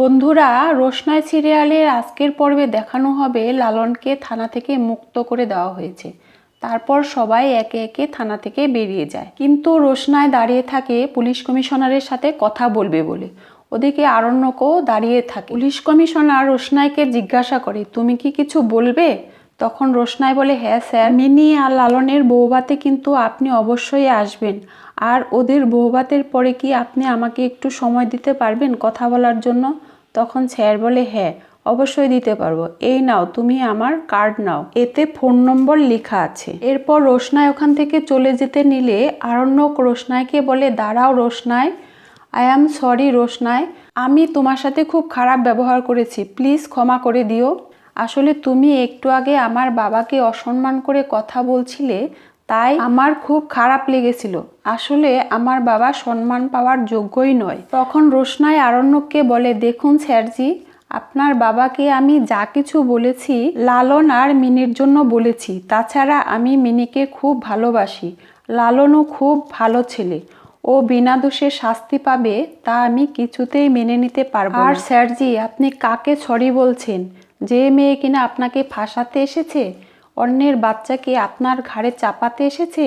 বন্ধুরা, রোশনাই সিরিয়ালের আজকের পর্বে দেখানো হবে লালনকে থানা থেকে মুক্ত করে দেওয়া হয়েছে। তারপর সবাই একে একে থানা থেকে বেরিয়ে যায়, কিন্তু রোশনাই দাঁড়িয়ে থাকে পুলিশ কমিশনারের সাথে কথা বলবে বলে। ওদিকে আরণ্যকও দাঁড়িয়ে থাকে। পুলিশ কমিশনার রোশনাইকে জিজ্ঞাসা করে, তুমি কি কিছু বলবে? তখন রোশনাই বলে, হ্যাঁ স্যার, মিনি আর লালনের বউভাতে কিন্তু আপনি অবশ্যই আসবেন। আর ওদের বউভাতের পরে কি আপনি আমাকে একটু সময় দিতে পারবেন কথা বলার জন্য? তখন স্যার বলে, হ্যাঁ অবশ্যই দিতে পারবো, এই নাও তুমি আমার কার্ড নাও, এতে ফোন নম্বর লেখা আছে। এরপর রোশনাই ওখান থেকে চলে যেতে নিলে আরণ্যক রোশনাইকে বলে, দাঁড়াও রোশনাই, আই অ্যাম সরি রোশনাই, আমি তোমার সাথে খুব খারাপ ব্যবহার করেছি, প্লিজ ক্ষমা করে দিও। আসলে তুমি একটু আগে আমার বাবাকে অসম্মান করে কথা বলছিলে, তাই আমার খুব খারাপ লেগেছিল। আসলে আমার বাবা সম্মান পাওয়ার যোগ্যই নয়। তখন রোশনাই আরণ্যককে বলে, দেখুন স্যারজি, আপনার বাবাকে আমি যা কিছু বলেছি লালন আর মিনির জন্য বলেছি। তাছাড়া আমি মিনিকে খুব ভালোবাসি, লালনও খুব ভালো ছেলে, ও বিনা দোষে শাস্তি পাবে তা আমি কিছুতেই মেনে নিতে পারবো না। আর স্যারজি, আপনি কাকে সরি বলছেন? যে মেয়ে কিনা আপনাকে ফাঁসাতে এসেছে, অন্যের বাচ্চাকে আপনার ঘাড়ে চাপাতে এসেছে।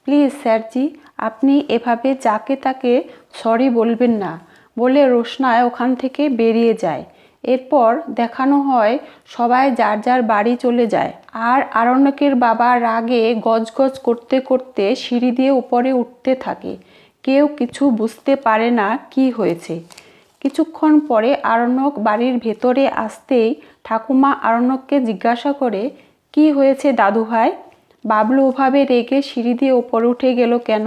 প্লিজ স্যারজি, আপনি এভাবে যাকে তাকে সরি বলবেন না, বলে রোশনাই ওখান থেকে বেরিয়ে যায়। এরপর দেখানো হয় সবাই যার যার বাড়ি চলে যায়, আর আরণ্যকের বাবা রাগে গজগজ করতে করতে সিঁড়ি দিয়ে উপরে উঠতে থাকে। কেউ কিছু বুঝতে পারে না কি হয়েছে। কিছুক্ষণ পরে আরণ্যক বাড়ির ভেতরে আসতেই ঠাকুমা আরণ্যককে জিজ্ঞাসা করে, কি হয়েছে দাদু ভাই? বাবলু ওভাবে রেগে সিঁড়ি দিয়ে ওপরে উঠে গেল কেন?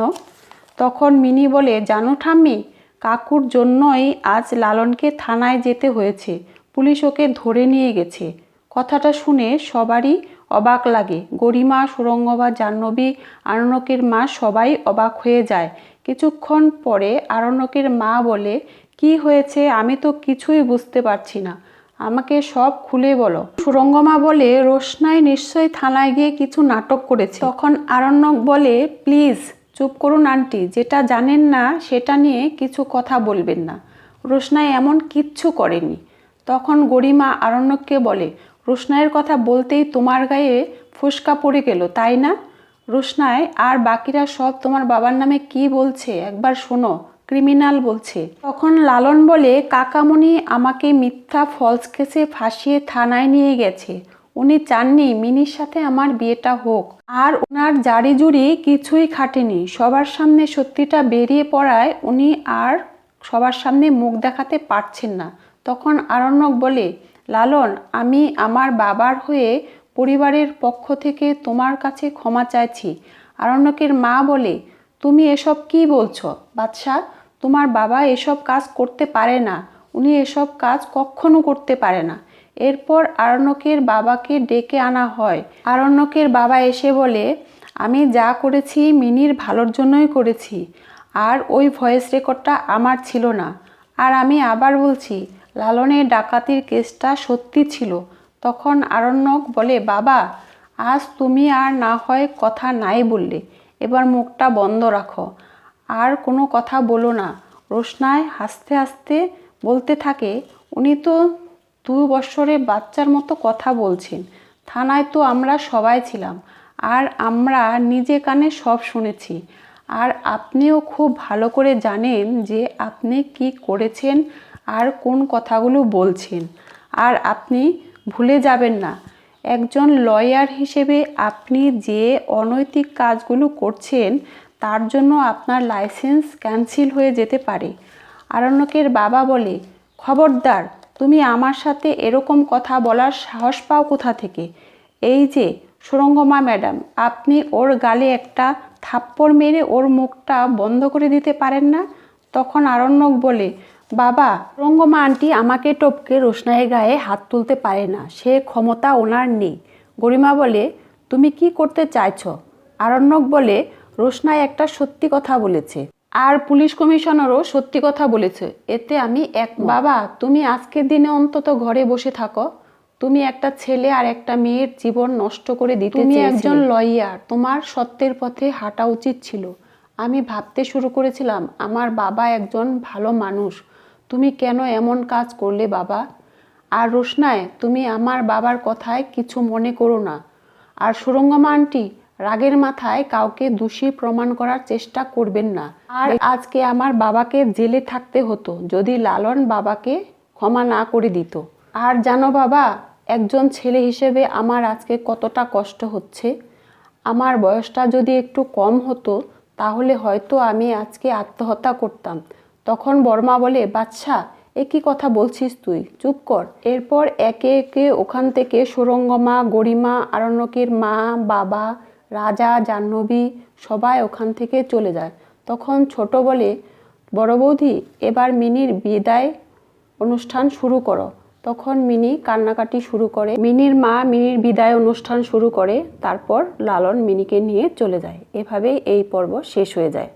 তখন মিনি বলে, জানো ঠাম্মি, কাকুর জন্যই আজ লালনকে থানায় যেতে হয়েছে, পুলিশ ওকে ধরে নিয়ে গেছে। কথাটা শুনে সবারই অবাক লাগে। গরিমা, সুরঙ্গবা, জাহ্নবী, আরণ্যকের মা সবাই অবাক হয়ে যায়। কিছুক্ষণ পরে আরণ্যকের মা বলে, কি হয়েছে আমি তো কিছুই বুঝতে পারছি না, আমাকে সব খুলে বলো। সুরঙ্গমা বলে, রোশনাই নিশ্চয়ই থানায় গিয়ে কিছু নাটক করেছে। তখন আরণ্যক বলে, প্লিজ চুপ করুন আন্টি, যেটা জানেন না সেটা নিয়ে কিছু কথা বলবেন না, রোশনাই এমন কিচ্ছু করেনি। তখন গরিমা আরণ্যককে বলে, রোশনাইয়ের কথা বলতেই তোমার গায়ে ফোস্কা পড়ে গেল তাই না? রোশনাই আর বাকিরা সব তোমার বাবার নামে কি বলছে একবার শোনো, ক্রিমিনাল বলছে। তখন লালন বলে, কাকামণি আমাকে মিথ্যা ফলস কেসে ফাঁসিয়ে থানায় নিয়ে গেছে, উনি চাননি মিনির সাথে আমার বিয়েটা হোক, আর ওনার জারি জুরি কিছুই খাটেনি, সবার সামনে সত্যিটা বেরিয়ে পড়ায় উনি আর সবার সামনে মুখ দেখাতে পারছেন না। তখন আরণ্যক বলে, লালন, আমি আমার বাবার হয়ে পরিবারের পক্ষ থেকে তোমার কাছে ক্ষমা চাইছি। আরণ্যকের মা বলে, তুমি এসব কি বলছো বাদশা? তোমার বাবা এসব কাজ করতে পারে না, উনি এসব কাজ কখনো করতে পারে না। এরপর আরণ্যকের বাবাকে ডেকে আনা হয়। আরণ্যকের বাবা এসে বলে, আমি যা করেছি মিনির ভালোর জন্যই করেছি, আর ওই ভয়েস রেকর্ডটা আমার ছিল না। আর আমি আবার বলছি, লালনের ডাকাতির কেসটা সত্যি ছিল। তখন আরণ্যক বলে, বাবা, আজ তুমি আর না হয় কথা নাই বললে, এবার মুখটা বন্ধ রাখো, আর কোনো কথা বলো না। রোশনাই হাসতে হাসতে বলতে থাকে, উনি তো 2 বছরের বাচ্চার মতো কথা বলছেন, থানায় তো আমরা সবাই ছিলাম, আর আমরা নিজে কানে সব শুনেছি, আর আপনিও খুব ভালো করে জানেন যে আপনি কি করেছেন আর কোন কথাগুলো বলছেন, আর আপনি ভুলে যাবেন না একজন লয়ার হিসেবে আপনি যে অনৈতিক কাজগুলো করছেন তার জন্য আপনার লাইসেন্স ক্যান্সেল হয়ে যেতে পারে। আরণ্যকের বাবা বলে, খবরদার, তুমি আমার সাথে এরকম কথা বলার সাহস পাও কোথা থেকে? এই যে সুরঙ্গমা ম্যাডাম, আপনি ওর গালে একটা থাপ্পড় মেরে ওর মুখটা বন্ধ করে দিতে পারেন না? তখন আরণ্যক বলে, বাবা, সুরঙ্গমা আন্টি আমাকে টপকে রোশনাইয়ের গায়ে হাত তুলতে পারে না, সে ক্ষমতা ওনার নেই। গরিমা বলে, তুমি কি করতে চাইছো? আরণ্যক বলে, রোশনাই একটা সত্যি কথা বলেছে, আর পুলিশ কমিশনারও সত্যি কথা বলেছে, এতে আমি বাবা, তুমি আজকের দিনে অন্তত ঘরে বসে থাকো, তুমি একটা ছেলে আর একটা মেয়ের জীবন নষ্ট করে দিতে চেয়েছিলে। তুমি একজন লয়ার, তোমার সত্যের পথে হাঁটা উচিত ছিল। আমি ভাবতে শুরু করেছিলাম আমার বাবা একজন ভালো মানুষ, তুমি কেন এমন কাজ করলে বাবা? আর রোশনাই, তুমি আমার বাবার কথায় কিছু মনে করো না। আর সুরঙ্গমা আন্টি, রাগের মাথায় কাউকে দোষী প্রমাণ করার চেষ্টা করবেন না। আর আজকে আমার বাবাকে জেলে থাকতে হতো যদি লালন বাবাকে ক্ষমা না করে দিত। আর জানো বাবা, একজন ছেলে হিসেবে আমার আজকে কতটা কষ্ট হচ্ছে। আমার বয়সটা যদি একটু কম হতো তাহলে হয়তো আমি আজকে আত্মহত্যা করতাম। তখন বর্মা বলে, বাচ্চা, এ কি কথা বলছিস তুই, চুপ কর। এরপর একে একে ওখান থেকে সুরঙ্গমা, গরিমা, আরণ্যকের মা, বাবা, রাজা, জাহ্নবী সবাই ওখান থেকে চলে যায়। তখন ছোট বলে, বড় বৌদি, এবার মিনির বিদায় অনুষ্ঠান শুরু করো। তখন মিনি কান্নাকাটি শুরু করে। মিনির মা মিনির বিদায় অনুষ্ঠান শুরু করে। তারপর লালন মিনিকে নিয়ে চলে যায়। এভাবেই এই পর্ব শেষ হয়ে যায়।